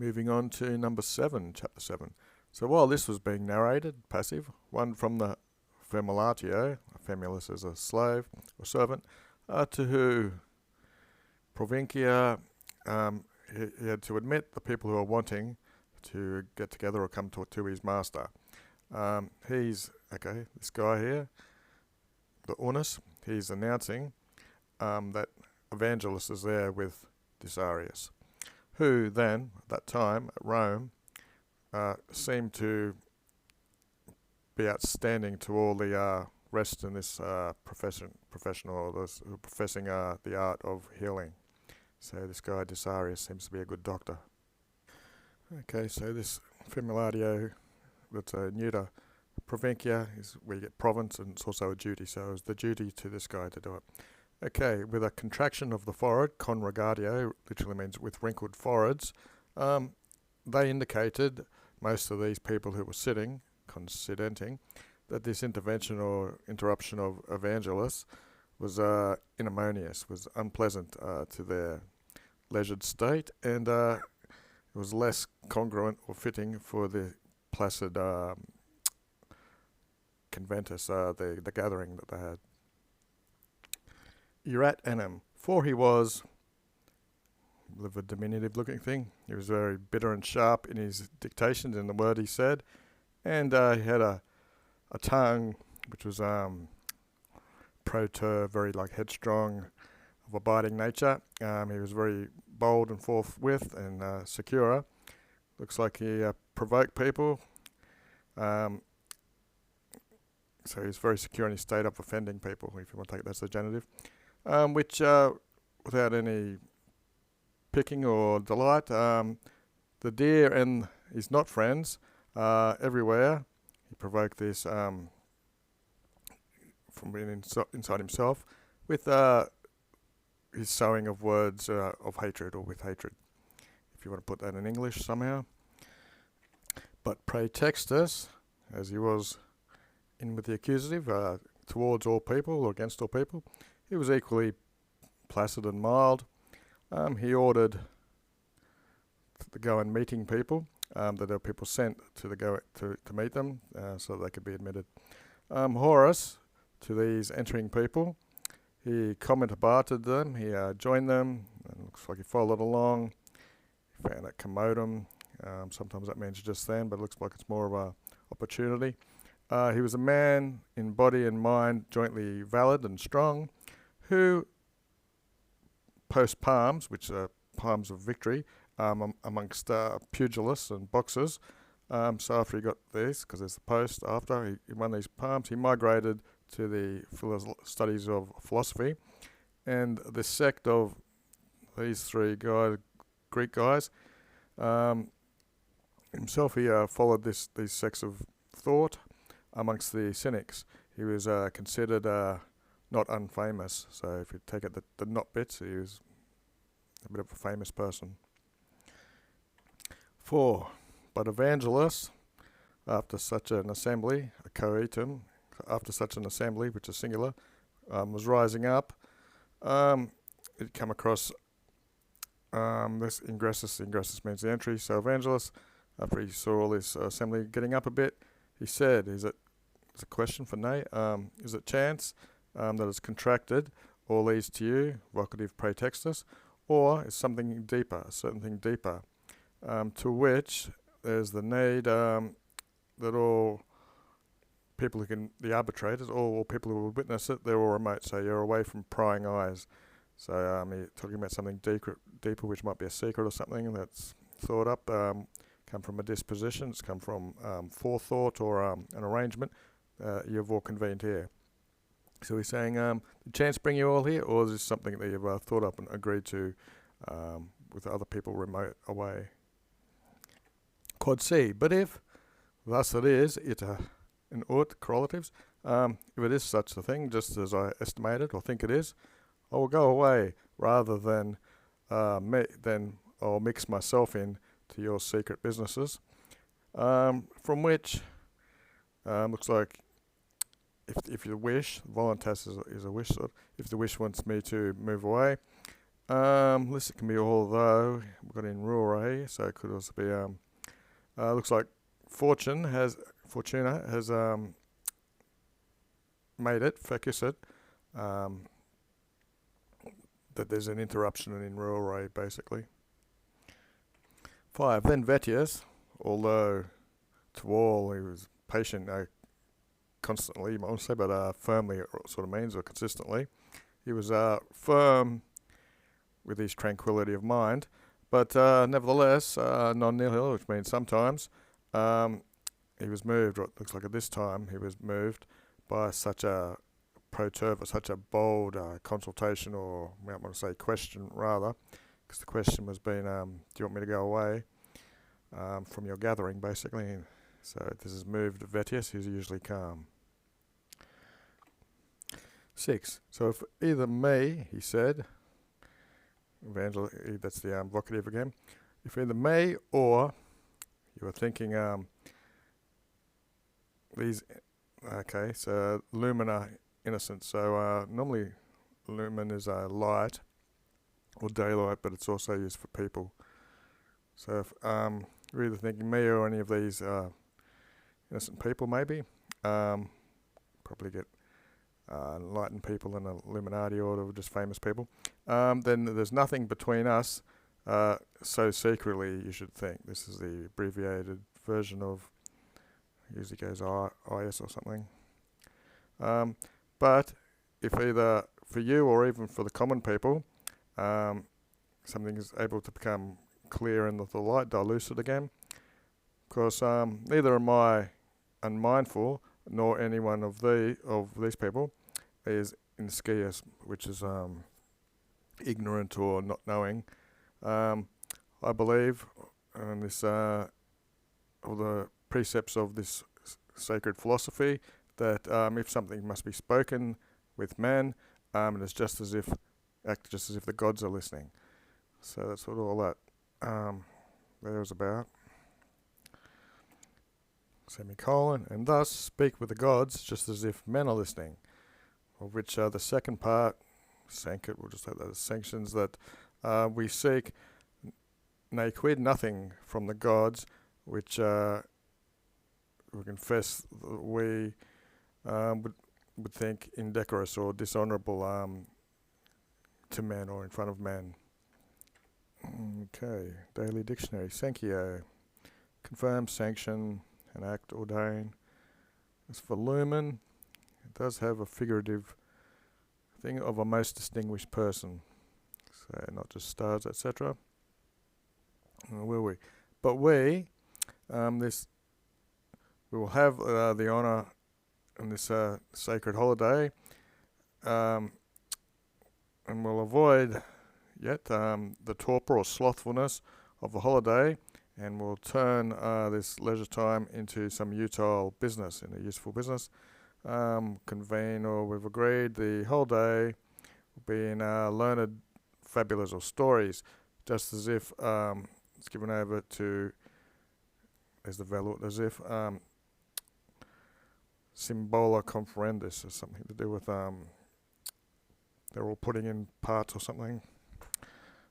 Moving on to number 7, chapter 7. So while this was being narrated, passive, one from the Femilatio, Femulus is a slave or servant, to who Provincia, he had to admit the people who are wanting to get together or come to his master. This guy here, the Unus, he's announcing that Evangelist is there with Desarius, who then, at that time, at Rome, seemed to be outstanding to all the rest in this professional, or those who are professing the art of healing. So this guy Desarius seems to be a good doctor. Okay, so this Femilatio that's new to Provincia is where you get province, and it's also a duty, so it's the duty to this guy to do it. Okay, with a contraction of the forehead, conregatio, literally means with wrinkled foreheads, they indicated, most of these people who were sitting, considenting, that this intervention or interruption of Evangelist was inharmonious, was unpleasant to their leisured state, and it was less congruent or fitting for the placid conventus, the gathering that they had. Erat enim, for he was, a diminutive looking thing, he was very bitter and sharp in his dictations in the word he said, and he had a tongue which was proter, very like headstrong, of a biting nature. He was very bold and forthwith and secure. Looks like he provoked people. So he's very secure in his state of offending people, if you want to take that as a genitive. Which, without any picking or delight, the deer and his not friends everywhere. He provoked this from being inside himself with his sowing of words of hatred, or with hatred, if you want to put that in English somehow. But praetextus, as he was in with the accusative, towards all people or against all people, he was equally placid and mild. He ordered to go and meeting people, that there were people sent to meet them, so that they could be admitted. Horus, to these entering people, he commentabated them, he joined them, and looks like he followed along. He found a commodum. Sometimes that means just then, but it looks like it's more of a opportunity. He was a man in body and mind jointly valid and strong, who post palms, which are palms of victory, amongst pugilists and boxers. So after he got these, because there's the post after, he won these palms, he migrated to the studies of philosophy, and the sect of these three guys, Greek guys, himself he followed these sects of thought amongst the cynics. He was considered not unfamous, so if you take it the not bits, he was a bit of a famous person. 4. But Evangelist, after such an assembly, a coetum, after such an assembly, which is singular, was rising up, it come across this ingressus. Ingressus means the entry. So Evangelist, after he saw all this assembly getting up a bit, he said, it's a question for Nay, is it chance that it's contracted all these to you, vocative praetextus, or is something deeper, a certain thing deeper, to which there's the need that all people who can, the arbitrators, all people who will witness it, they're all remote, so you're away from prying eyes. So you're talking about something deeper, which might be a secret or something that's thought up, come from a disposition, it's come from forethought or an arrangement. You've all convened here. So he's saying, did chance bring you all here, or is this something that you've thought up and agreed to with other people remote away? Quod C. But if thus it is, ita in ut correlatives, if it is such a thing, just as I estimated or think it is, I will go away rather than I'll mix myself in to your secret businesses, from which looks like if you wish, voluntas is a wish sort. If the wish wants me to move away, List it can be although. We've got in rure, so it could also be looks like Fortuna has made it, fecus it, that there's an interruption in rure basically. 5. Then Vettius, although to all he was patient constantly, you might say, but firmly it sort of means, or consistently. He was firm with his tranquility of mind, but nevertheless, non nihil, which means sometimes, he was moved, or it looks like at this time, he was moved by such a proterva, such a bold consultation, or I might want to say question rather, because the question was being, do you want me to go away from your gathering, basically. So this has moved Vettius, who's usually calm. 6. So if either me, he said, that's the vocative again, if either me or you were thinking these, okay, so lumina innocent. So normally lumen is light or daylight, but it's also used for people. So if you're either thinking me or any of these innocent people, maybe probably get enlightened people in the Illuminati order, just famous people, then there's nothing between us so secretly, you should think. This is the abbreviated version of, usually goes IS or something. But if either for you or even for the common people, something is able to become clear in the light, dilucid again, of course, neither am I unmindful, nor any one of these people is inscius, which is ignorant or not knowing. I believe in this, all the precepts of this sacred philosophy, that if something must be spoken with man, it is just as if the gods are listening. So that's what all that there is about. Semicolon, and thus speak with the gods just as if men are listening, of which the second part, we'll just have those sanctions, that we seek quid nothing from the gods, which we confess that we would think indecorous or dishonourable to men or in front of men. Okay, Daily Dictionary, Sanctio, confirm, sanction, an act, ordain. As for lumen, it does have a figurative thing of a most distinguished person. So not just stars, etc. Will we? But we will have the honour in this sacred holiday, and we'll avoid yet the torpor or slothfulness of the holiday, and we'll turn this leisure time into some utile business, in a useful business. Convene, or we've agreed, the whole day will be in learned fabulas or stories, just as if it's given over to, as if Symbola Conferendis or something to do with, they're all putting in parts or something.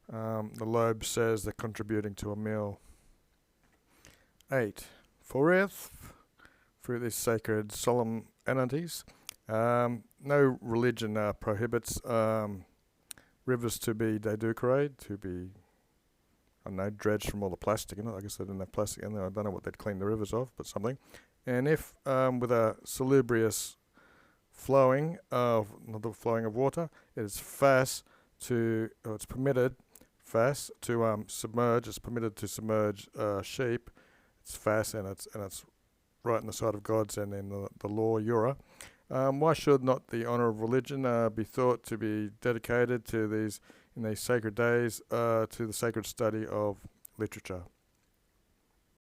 The Loeb says they're contributing to a meal. 8. Fourth, through these sacred solemn entities, no religion prohibits rivers to be deducerated, to be, I don't know, dredged from all the plastic in it. I guess they didn't have plastic in there. I don't know what they'd clean the rivers of, but something. And if with a salubrious flowing of water, it is it's permitted to submerge. It's permitted to submerge sheep. It's fast, and it's right in the sight of gods and in the law Jura. Why should not the honour of religion be thought to be dedicated to these sacred days, to the sacred study of literature?